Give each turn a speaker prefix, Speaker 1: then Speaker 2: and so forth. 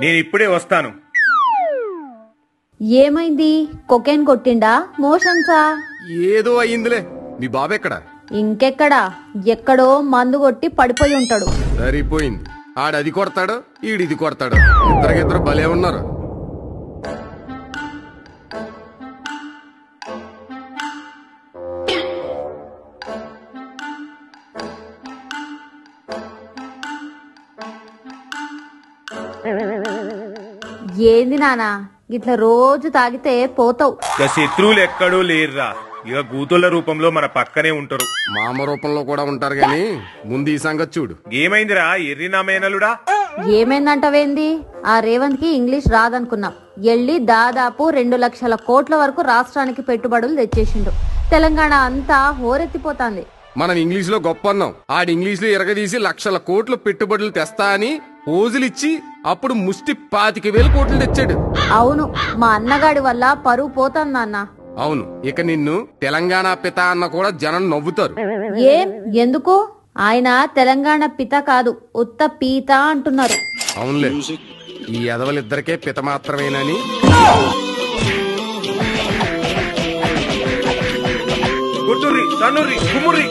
Speaker 1: నేను ఇప్పుడే వస్తాను.
Speaker 2: ఏమైంది? కొకేన్ కొట్టిండా? మోషన్సా?
Speaker 3: ఏదో అయ్యిందిలే. మీ బాబెక్కడా?
Speaker 2: ఇంకెక్కడా, ఎక్కడో మందు కొట్టి పడిపోయి ఉంటాడు.
Speaker 3: సరిపోయింది. ఆడది కొడతాడు, ఈడిది కొడతాడు. ఇద్దరికిద్దరు భలే ఉన్నారు.
Speaker 2: ఏంది నానా, ఇట్లా రోజు తాగితే పోతావు.
Speaker 1: ఇక శత్రువులు ఎక్కడూ లేరురా, ఇక గూతుల రూపంలో మన పక్కనే ఉంటారు.
Speaker 3: మామ రూపంలో కూడా ఉంటారు గాని ముందు ఈ సంగతి చూడు.
Speaker 1: ఏమైందిరా ఎర్రినామేనలుడా?
Speaker 2: ఏమైందంటవేంది? ఆ రేవంత్ కి ఇంగ్లీష్ రాదనుకున్నాం. ఎళ్ళి దాదాపు 2 లక్షల కోట్ల వరకు రాష్ట్రానికి పెట్టుబడులు తెచ్చేసిండు. తెలంగాణ అంతా హోరెత్తిపోతాంది.
Speaker 3: మనం ఇంగ్లీష్ లో గొప్ప అన్నాం. ఆడి ఇంగ్లీష్ లో ఇరగదీసి లక్షల కోట్లు పెట్టుబడులు తెస్తా అని పోజులిచ్చి అప్పుడు ముష్టి 25,000 కోట్లు తెచ్చాడు.
Speaker 2: అవును, మా అన్నగాడి వల్ల పరువు పోతాంది నాన్న.
Speaker 3: అవును, ఇక నిన్ను తెలంగాణ పిత అన్న కూడా జనం నవ్వుతారు.
Speaker 2: ఏం ఎందుకు? ఆయన తెలంగాణ పిత కాదు, ఉత్త పీత అంటున్నారు.
Speaker 3: అవునులే, ఈ ఎదవలిద్దరికే పిత మాత్రమేనని.
Speaker 1: కొట్టుర్రి, తన్నుర్రి, కుమ్ముర్రి.